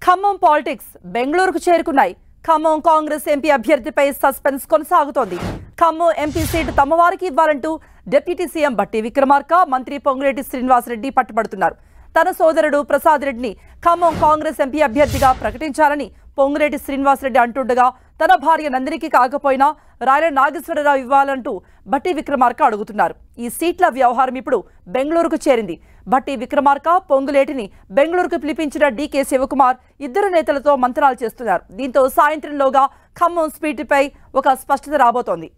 Khammam politics బెంగళూరుకు చేరుకున్నాయి. Khammam Congress MP అభ్యర్థిపై సస్పెన్స్ కొనసాగుతోంది. ఖమ్మం ఎంపీ సీటు తమవారికి ఇవ్వాలంటూ డిప్యూటీ సీఎం బట్టి విక్రమార్క, మంత్రి పొంగులేటి శ్రీనివాసరెడ్డి పట్టుబడుతున్నారు. తన సోదరుడు ప్రసాద్ రెడ్డిని ఖమ్మం కాంగ్రెస్ ఎంపీ అభ్యర్థిగా ప్రకటించాలని పొంగులేటి శ్రీనివాసరెడ్డి అంటుండగా, తన భార్య నందినికి కాకపోయినా రాయల నాగేశ్వరరావు ఇవ్వాలంటూ బట్టి విక్రమార్క అడుగుతున్నారు. ఈ సీట్ల వ్యవహారం ఇప్పుడు బెంగళూరుకు చేరింది. బట్టి విక్రమార్క, పొంగులేటిని బెంగళూరుకు పిలిపించిన డీకే శివకుమార్ ఇద్దరు నేతలతో మంత్రాలు చేస్తున్నారు. దీంతో సాయంత్రంలోగా ఖమ్మం స్పీడ్పై ఒక స్పష్టత రాబోతోంది.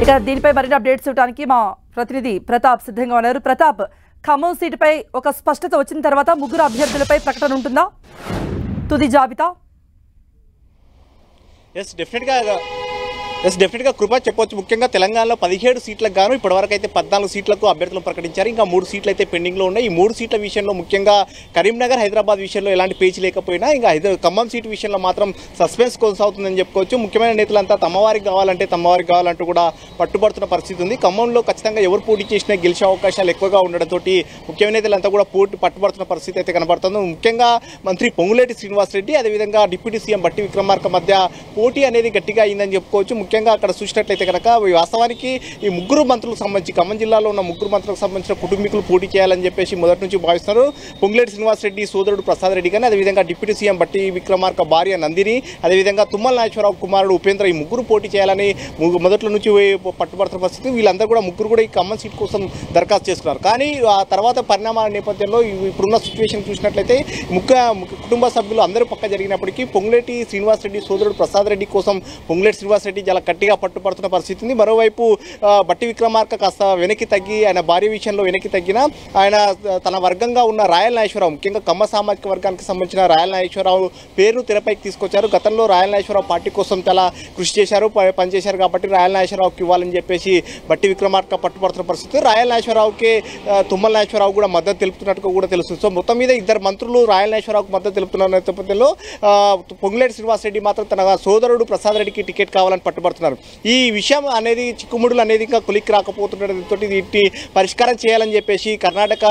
ఇక దీనిపై మరిన్ని అప్డేట్స్ ఇవ్వడానికి మా ప్రతినిధి ప్రతాప్ సిద్ధంగా ఉన్నారు. ప్రతాప్, ఖమ్మం సీటుపై ఒక స్పష్టత వచ్చిన తర్వాత ముగ్గురు అభ్యర్థులపై ప్రకటన ఉంటుందా? తుది జాబితా డెఫినెట్గా కృప చెప్పొచ్చు. ముఖ్యంగా తెలంగాణలో 17 సీట్లకు గాను ఇప్పటివరకు అయితే 14 సీట్లకు అభ్యర్థులు ప్రకటించారు. ఇంకా 3 సీట్లు అయితే పెండింగ్లో ఉన్నాయి. ఈ 3 సీట్ల విషయంలో ముఖ్యంగా కరీంనగర్, హైదరాబాద్ విషయంలో ఎలాంటి పేచీ లేకపోయినా ఇంకా ఖమ్మం సీటు విషయంలో మాత్రం సస్పెన్స్ కొనసాగుతుందని చెప్పుకోవచ్చు. ముఖ్యమైన నేతలంతా తమవారికి కావాలంటూ కూడా పట్టుబడుతున్న పరిస్థితి ఉంది. ఖమ్మంలో ఖచ్చితంగా ఎవరు పోటీ చేసినా గెలిచే అవకాశాలు ఎక్కువగా ఉండడంతో ముఖ్యమైన నేతలంతా కూడా పట్టుబడుతున్న పరిస్థితి అయితే కనబడుతుంది. ముఖ్యంగా మంత్రి పొంగులేటి శ్రీనివాసరెడ్డి, అదేవిధంగా డిప్యూటీ సీఎం బట్టి విక్రమార్క మధ్య పోటీ అనేది గట్టిగా అయిందని చెప్పుకోవచ్చు. ముఖ్యంగా అక్కడ చూసినట్లయితే కనుక వాస్తవానికి ఈ ముగ్గురు మంత్రులకు సంబంధించి ఖమ్మం జిల్లాలో ఉన్న ముగ్గురు మంత్రులకు సంబంధించిన కుటుంబీకులు పోటీ చేయాలని చెప్పేసి మొదటి నుంచి భావిస్తున్నారు. పొంగులేటి శ్రీనివాసరెడ్డి సోదరుడు ప్రసాద్ రెడ్డి కానీ, అదేవిధంగా డిప్యూటీ సీఎం బట్టి విక్రమార్క భార్య నందిని, అదేవిధంగా తుమ్మల నాగేశ్వరరావు కుమారుడు ఉపేంద్ర, ఈ ముగ్గురు పోటీ చేయాలని మొదట్లో నుంచి పట్టుబడుతున్న పరిస్థితి. వీళ్ళందరూ కూడా ముగ్గురు కూడా ఈ ఖమ్మం సీట్ కోసం దరఖాస్తు చేసుకున్నారు. కానీ ఆ తర్వాత పరిణామాల నేపథ్యంలో ఇప్పుడున్న సిచ్యువేషన్ చూసినట్లయితే కుటుంబ సభ్యులు అందరూ పక్క జరిగినప్పటికీ పొంగులేటి శ్రీనివాసరెడ్డి సోదరుడు ప్రసాద్ రెడ్డి కోసం పొంగులేటి శ్రీనివాసరెడ్డి చాలా గట్టిగా పట్టుపడుతున్న పరిస్థితి ఉంది. మరోవైపు బట్టి విక్రమార్క కాస్త వెనక్కి తగ్గి ఆయన భార్య విషయంలో వెనక్కి తగ్గిన ఆయన తన వర్గంగా ఉన్న రాయల నాగేశ్వరరావు, ముఖ్యంగా కమ్మ సామాజిక వర్గానికి సంబంధించిన రాయల నాగేశ్వరరావు పేరును తెరపైకి తీసుకొచ్చారు. గతంలో రాయల నాగేశ్వరరావు పార్టీ కోసం చాలా కృషి చేశారు, పనిచేశారు. కాబట్టి రాయల నాగేశ్వరరావుకి ఇవ్వాలని చెప్పేసి బట్టి విక్రమార్క పట్టుపడుతున్న పరిస్థితి. రాయల నాగేశ్వరరావుకి తుమ్మల నాగేశ్వరరావు కూడా మద్దతు తెలుపుతున్నట్టుగా కూడా తెలుస్తుంది. సో మొత్తం మీద ఇద్దరు మంత్రులు రాయల నాగేశ్వరరావుకు మద్దతు తెలుపుతున్న నేపథ్యంలో పొంగులేటి శ్రీనివాసరెడ్డి మాత్రం తన సోదరుడు ప్రసాద్ రెడ్డికి టికెట్ కావాలని పట్టుబడుతున్నారు. ఈ విషయం అనేది చిక్కుముడులు అనేది ఇంకా కొలిక్కి రాకపోతుండటంతో వీటి పరిష్కారం చేయాలని చెప్పేసి కర్ణాటక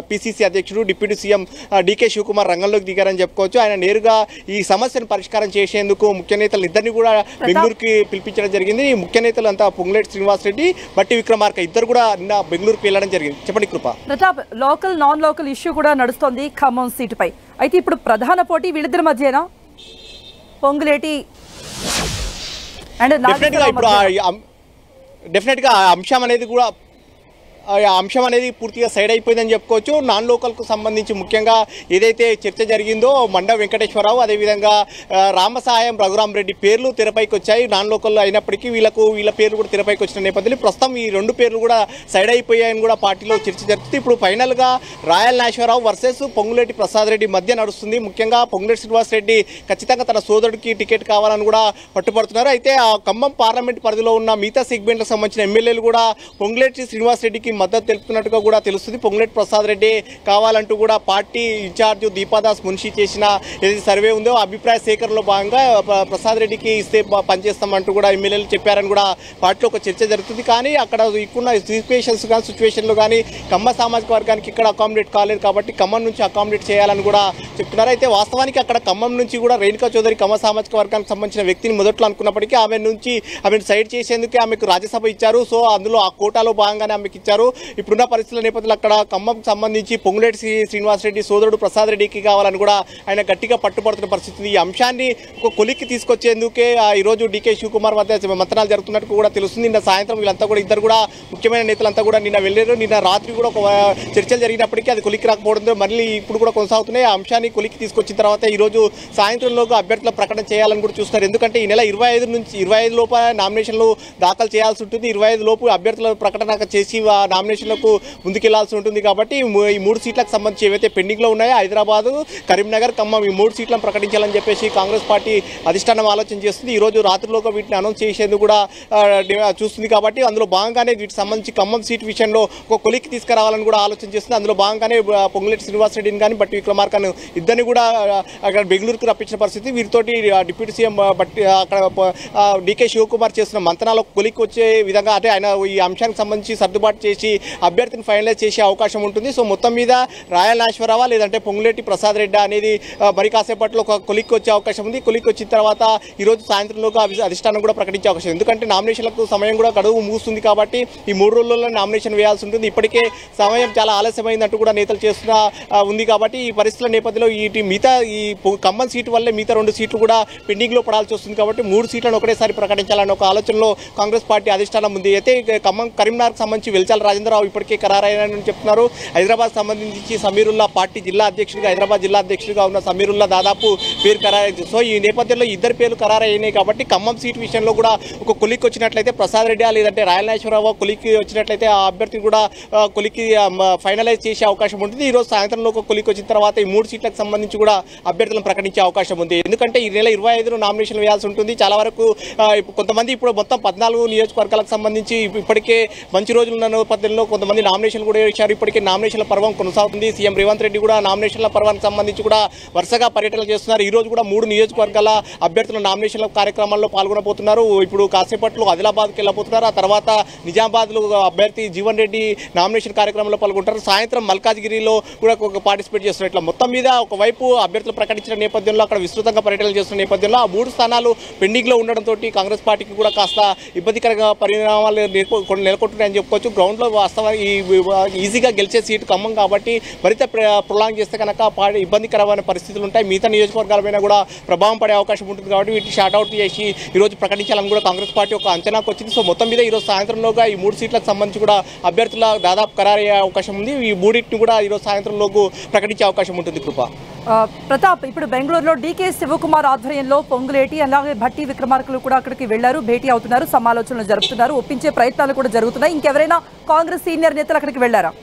పిసిసి అధ్యక్షుడు డిప్యూటీ సీఎం డీకే శివకుమార్ రంగంలోకి దిగారని చెప్పుకోవచ్చు. ఆయన నేరుగా ఈ సమస్యను పరిష్కారం చేసేందుకు ముఖ్య నేతలు ఇద్దరిని కూడా బెంగళూరుకి పిలిపించడం జరిగింది. ఈ ముఖ్య నేతలు అంతా పొంగులేటి శ్రీనివాసరెడ్డి, బట్టి విక్రమార్క ఇద్దరు కూడా నిన్న బెంగళూరుకి వెళ్ళడం జరిగింది. చెప్పండి Krupa. Pratap, local non local issue కూడా నడుస్తోంది ఖమ్మం సీటుపై. అయితే ఇప్పుడు ప్రధాన పోటీ వీళ్ళిద్దరి మధ్యేనా? పొంగులేటి డెఫినెట్గా అంశం అనేది పూర్తిగా సైడ్ అయిపోయిందని చెప్పుకోవచ్చు. నాన్ లోకల్కు సంబంధించి ముఖ్యంగా ఏదైతే చర్చ జరిగిందో మండ వెంకటేశ్వరరావు, అదేవిధంగా రామసాయం రఘురామ్ రెడ్డి పేర్లు తెరపైకి వచ్చాయి. నాన్ లోకల్ అయినప్పటికీ వీళ్ళ పేర్లు కూడా తెరపైకి వచ్చిన నేపథ్యంలో ప్రస్తుతం ఈ రెండు పేర్లు కూడా సైడ్ అయిపోయాయని కూడా పార్టీలో చర్చ జరుగుతుంది. ఇప్పుడు ఫైనల్గా రాయల నాగేశ్వరరావు వర్సెస్ పొంగులేటి ప్రసాద్ రెడ్డి మధ్య నడుస్తుంది. ముఖ్యంగా పొంగులేటి శ్రీనివాసరెడ్డి ఖచ్చితంగా తన సోదరుడికి టికెట్ కావాలని కూడా పట్టుబడుతున్నారు. అయితే ఆ ఖమ్మం పార్లమెంట్ పరిధిలో ఉన్న మిగతా సెగ్మెంట్లకు సంబంధించిన ఎమ్మెల్యేలు కూడా పొంగులేటి శ్రీనివాసరెడ్డికి మద్దతు తెలుపుతున్నట్టుగా కూడా తెలుస్తుంది. పొంగులేటి ప్రసాద్ రెడ్డి కావాలంటూ కూడా పార్టీ ఇన్ఛార్జ్ దీపాదాస్ మున్షి చేసిన ఏదైతే సర్వే ఉందో అభిప్రాయ సేకరణలో భాగంగా ప్రసాద్ రెడ్డికి ఇస్తే పనిచేస్తామంటూ కూడా ఎమ్మెల్యేలు చెప్పారని కూడా పార్టీలో ఒక చర్చ జరుగుతుంది. కానీ అక్కడ ఇక్కున్న సిచ్యువేషన్లో కానీ ఖమ్మ సామాజిక వర్గానికి ఇక్కడ అకామిడేట్ కాలేదు కాబట్టి ఖమ్మం నుంచి అకామిడేట్ చేయాలని కూడా చెప్తున్నారు. అయితే వాస్తవానికి అక్కడ ఖమ్మం నుంచి కూడా రేణుకా చౌదరి ఖమ్మ సామాజిక వర్గానికి సంబంధించిన వ్యక్తిని మొదట్లో అనుకున్నప్పటికీ ఆమెను సైడ్ చేసేందుకే ఆమెకు రాజ్యసభ ఇచ్చారు. సో అందులో ఆ కోటాలో భాగంగానే ఆమెకు ఇచ్చారు. ఇప్పుడున్న పరిస్థితుల నేపథ్యంలో అక్కడ ఖమ్మం సంబంధించి పొంగులేటి శ్రీనివాసరెడ్డి సోదరుడు ప్రసాద్ రెడ్డికి కావాలని కూడా ఆయన గట్టిగా పట్టుబడుతున్న పరిస్థితి. ఈ అంశాన్ని ఒక కొలిక్కి తీసుకొచ్చేందుకే ఈరోజు డీకే శివకుమార్ మధ్య మంత్రాలు జరుగుతున్నట్టు కూడా తెలుస్తుంది. నిన్న సాయంత్రం వీళ్ళంతా కూడా ఇద్దరు కూడా ముఖ్యమైన నేతలంతా కూడా నిన్న వెళ్ళారు. నిన్న రాత్రి కూడా ఒక చర్చలు జరిగినప్పటికీ అది కొలిక్కి రాకపోవడంతో మళ్ళీ ఇప్పుడు కూడా కొనసాగుతున్నాయి. ఆ అంశాన్ని కొలిక్కి తీసుకొచ్చిన తర్వాత ఈరోజు సాయంత్రంలోగా అభ్యర్థుల ప్రకటన చేయాలని కూడా చూస్తారు. ఎందుకంటే ఈ నెల 25 లోపు నామినేషన్లు దాఖలు చేయాల్సి ఉంటుంది. 25 లోపు అభ్యర్థుల ప్రకటన చేసి నామినేషన్లకు ముందుకెళ్లాల్సి ఉంటుంది. కాబట్టి ఈ 3 సీట్లకు సంబంధించి ఏవైతే పెండింగ్లో ఉన్నాయో హైదరాబాద్, కరీంనగర్, ఖమ్మం ఈ 3 సీట్లను ప్రకటించాలని చెప్పేసి కాంగ్రెస్ పార్టీ అధిష్టానం ఆలోచన చేస్తుంది. ఈ రోజు రాత్రిలోగా వీటిని అనౌన్స్ చేసేందుకు కూడా చూస్తుంది. కాబట్టి అందులో భాగంగానే వీటికి సంబంధించి ఖమ్మం సీట్ విషయంలో ఒక కొలిక్కి తీసుకురావాలని కూడా ఆలోచన చేస్తుంది. అందులో భాగంగానే పొంగులేటి శ్రీనివాసరెడ్డిని కానీ బట్టి విక్రమార్కను ఇద్దరిని కూడా అక్కడ బెంగళూరుకు రప్పించిన పరిస్థితి. వీరితోటి డిప్యూటీ సీఎం బట్టి అక్కడ డీకే శివకుమార్ చేస్తున్న మంతనాలకు కొలిక్కి వచ్చే విధంగా అంటే ఆయన ఈ అంశానికి సంబంధించి సర్దుబాటు చేసి చేసి అభ్యర్థిని ఫైనలైజ్ చేసే అవకాశం ఉంటుంది. సో మొత్తం మీద రాయల్ నాగేశ్వరరావు లేదంటే పొంగులేటి ప్రసాద్ రెడ్డి అనేది మరి కాసేపట్లో ఒక కొలిక్కి వచ్చే అవకాశం ఉంది. కొలిక్కి వచ్చిన తర్వాత ఈరోజు సాయంత్రంలోగా అధిష్టానం కూడా ప్రకటించే అవకాశం, ఎందుకంటే నామినేషన్లకు సమయం కూడా గడువు ముగుస్తుంది కాబట్టి ఈ 3 రోజుల్లో నామినేషన్ వేయాల్సి ఉంటుంది. ఇప్పటికే సమయం చాలా ఆలస్యమైందంటూ కూడా నేతలు చేస్తున్న ఉంది కాబట్టి ఈ పరిస్థితుల నేపథ్యంలో ఈ ఖమ్మం సీటు వల్లే మిగతా 2 సీట్లు కూడా పెండింగ్లో పడాల్సి వస్తుంది కాబట్టి 3 సీట్లను ఒకటేసారి ప్రకటించాలన్న ఒక ఆలోచనలో కాంగ్రెస్ పార్టీ అధిష్టానం ఉంది. అయితే కరీంనగర్కి సంబంధించి వెల్చాల రాజేంద్రరావు ఇప్పటికే ఖరారైనని చెప్తున్నారు. హైదరాబాద్ సంబంధించి సమీరుల్లా పార్టీ జిల్లా అధ్యక్షుడిగా, హైదరాబాద్ జిల్లా అధ్యక్షుడిగా ఉన్న సమీరుల్లా దాదాపు పేరు ఖరారైంది. సో ఈ నేపథ్యంలో ఇద్దరు పేర్లు ఖరారైనాయి కాబట్టి ఖమ్మం సీటు విషయంలో కూడా ఒక కొలిక్కి వచ్చినట్లయితే ప్రసాద్ రెడ్డి లేదంటే రాయల్ నాగేశ్వరరావు కొలిక్కి వచ్చినట్లయితే ఆ అభ్యర్థి కూడా కొలిక్కి ఫైనలైజ్ చేసే అవకాశం ఉంటుంది. ఈరోజు సాయంత్రంలో ఒక కొలిక్కి వచ్చిన తర్వాత ఈ 3 సీట్లకు సంబంధించి కూడా అభ్యర్థులను ప్రకటించే అవకాశం ఉంది. ఎందుకంటే ఈ నెల 25న నామినేషన్ వేయాల్సి ఉంటుంది. చాలా వరకు కొంతమంది ఇప్పుడు మొత్తం 14 నియోజకవర్గాలకు సంబంధించి ఇప్పటికే మంచి రోజులు ఉన్న నేపథ్యంలో కొంతమంది నామినేషన్లు కూడా వేశారు. ఇప్పటికే నామినేషన్ల పర్వం కొనసాగుతుంది. సీఎం రేవంత్ రెడ్డి కూడా నామినేషన్ల పర్వానికి సంబంధించి కూడా వరుసగా పర్యటనలు చేస్తున్నారు. ఈ రోజు కూడా 3 నియోజకవర్గాల అభ్యర్థుల నామినేషన్ల కార్యక్రమాల్లో పాల్గొనబోతున్నారు. ఇప్పుడు కాసేపట్లో ఆదిలాబాద్కి వెళ్ళబోతున్నారు. ఆ తర్వాత నిజామాబాద్లో అభ్యర్థి జీవన్ రెడ్డి నామినేషన్ కార్యక్రమంలో పాల్గొంటారు. సాయంత్రం మల్కాజ్గిరిలో కూడా పార్టిసిపేట్ చేస్తున్నారు. ఇట్లా మొత్తం మీద ఒకవైపు అభ్యర్థులు ప్రకటించిన నేపథ్యంలో అక్కడ విస్తృతంగా పర్యటనలు చేస్తున్న నేపథ్యంలో ఆ 3 స్థానాలు పెండింగ్లో ఉండడంతో కాంగ్రెస్ పార్టీకి కూడా కాస్త ఇబ్బందికరంగా పరిణామాలు నెలకొంటున్నాయని చెప్పుకోవచ్చు. గ్రౌండ్లో వాస్తవానికి ఈజీగా గెలిచే సీటు ఖమ్మం కాబట్టి మరింత ప్రొలాంగ్ చేస్తే కనుక ఇబ్బందికరమైన పరిస్థితులు ఉంటాయి. మిగతా నియోజకవర్గాలపైన కూడా ప్రభావం పడే అవకాశం ఉంటుంది కాబట్టి వీటిని షార్ట్అవుట్ చేసి ఈరోజు ప్రకటించాలని కూడా కాంగ్రెస్ పార్టీ ఒక అంచనాకు వచ్చింది. సో మొత్తం మీద ఈరోజు సాయంత్రంలోగా ఈ 3 సీట్లకు సంబంధించి కూడా అభ్యర్థుల దాదాపు ఖరారయ్యే అవకాశం ఉంది. ఈ 3టిని కూడా ఈరోజు సాయంత్రంలోకి ప్రకటించే అవకాశం ఉంటుంది. కృప ప్రతాప్, ఇప్పుడు బెంగళూరులో డీకే శివకుమార్ ఆధ్వర్యంలో పొంగులేటి అలాగే భట్టి విక్రమార్కలు కూడా అక్కడికి వెళ్లారు, భేటీ అవుతున్నారు, సమాలోచనలు జరుపుతున్నారు, ఒప్పించే ప్రయత్నాలు కూడా జరుగుతున్నాయి. ఇంకెవరైనా కాంగ్రెస్ సీనియర్ నేతలు అక్కడికి వెళ్లారా?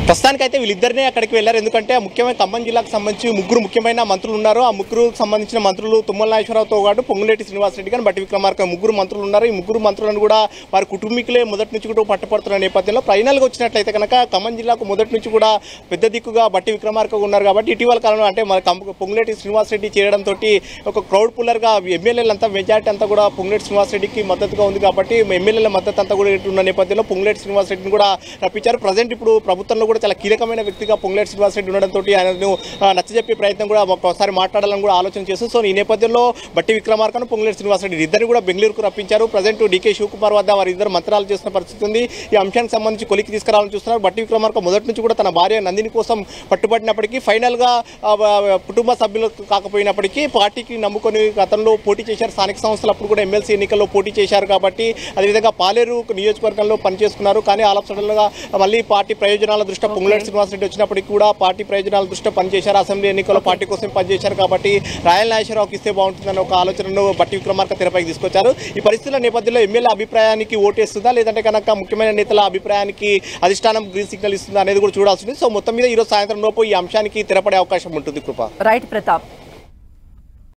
ప్రస్తుతానికైతే వీళ్ళిద్దరినే అక్కడికి వెళ్లారు. ఎందుకంటే ముఖ్యమైన ఖమ్మం జిల్లాకు సంబంధించి 3 ముఖ్యమైన మంత్రులు ఉన్నారు. ఆ 3కు సంబంధించిన మంత్రులు తుమ్మల నాగేశ్వరరావుతో పాటు పొంగులేటి శ్రీనివాసరెడ్డి కానీ భట్టి విక్రమార్క 3 మంత్రులు ఉన్నారు. ఈ 3 మంత్రులను కూడా వారి కుటుంబీకులే మొదటి నుంచి కూడా పట్టుపడుతున్న నేపథ్యంలో ఫైనల్గా వచ్చినట్లయితే కనుక ఖమ్మం జిల్లాకు మొదటి నుంచి కూడా పెద్ద దిక్కుగా భట్టి విక్రమార్క ఉన్నారు కాబట్టి ఇటీవల కాలంలో అంటే మన పొంగులేటి శ్రీనివాసరెడ్డి చేరడంతో ఒక క్రౌడ్ పుల్లర్గా ఎమ్మెల్యేలంతా మెజార్టీ అంతా కూడా పొంగులేటి శ్రీనివాసరెడ్డికి మద్దతుగా ఉంది కాబట్టి ఎమ్మెల్యేల మద్దతు అంతా కూడా ఉన్న నేపథ్యంలో పొంగులేటి శ్రీనివాసరెడ్డిని కూడా రప్పించారు. ప్రజెంట్ ఇప్పుడు ప్రభుత్వంలో కూడా చాలా కీలకమైన వ్యక్తిగా పొంగులేటి శ్రీనివాసరెడ్డి ఉండడంతో ఆయనను నచ్చజెప్పే ప్రయత్నం కూడా ఒకసారి మాట్లాడాలని కూడా ఆలోచన చేస్తారు. సో ఈ నేపథ్యంలో భట్టి విక్రమార్కను పొంగులేటి శ్రీనివాసరెడ్డి ఇద్దరిని కూడా బెంగళూరుకు రప్పించారు. ప్రజెంట్ డీకే శివకుమార్ వద్ద వారిద్దరు మంత్రాలు చేస్తున్న పరిస్థితి ఉంది. ఈ అంశానికి సంబంధించి కొలికి తీసుకురావాలని చూస్తున్నారు. భట్టి విక్రమార్క మొదటి నుంచి కూడా తన భార్య నందిని కోసం పట్టుబడినప్పటికీ ఫైనల్గా కుటుంబ సభ్యులు కాకపోయినప్పటికీ పార్టీకి నమ్ముకొని గతంలో పోటీ చేశారు. స్థానిక సంస్థలు అప్పుడు కూడా ఎమ్మెల్సీ ఎన్నికల్లో పోటీ చేశారు కాబట్టి అదేవిధంగా పాలేరు నియోజకవర్గంలో పనిచేసుకున్నారు. కానీ ఆలస్యంగా మళ్ళీ పార్టీ ప్రయోజనాల దృష్ట్యా పొంగులేటి శ్రీనివాసరెడ్డి వచ్చినప్పటికీ కూడా పార్టీ ప్రయోజనాల దృష్ట్యా పనిచేశారు. అసెంబ్లీ ఎన్నికల్లో పార్టీ కోసం పనిచేశారు కాబట్టి రాయల్ నాగేశ్వరరావుకి ఇస్తే బాగుంటుందన్న ఒక ఆలోచనను భట్టి విక్రమార్క తెరపైకి తీసుకొచ్చారు. ఈ పరిస్థితుల నేపథ్యంలో ఎమ్మెల్యే అభిప్రాయానికి ఓటేస్తుందా లేదంటే కనుక ముఖ్యమైన నేతల అభిప్రాయానికి అధిష్టానం గ్రీన్ సిగ్నల్ ఇస్తుందా అనేది కూడా చూడాల్సింది. సో మొత్తం మీద ఈరోజు సాయంత్రం లోపు ఈ అంశానికి తెరపడే అవకాశం ఉంటుంది. కృప రైట్ ప్రతాప్.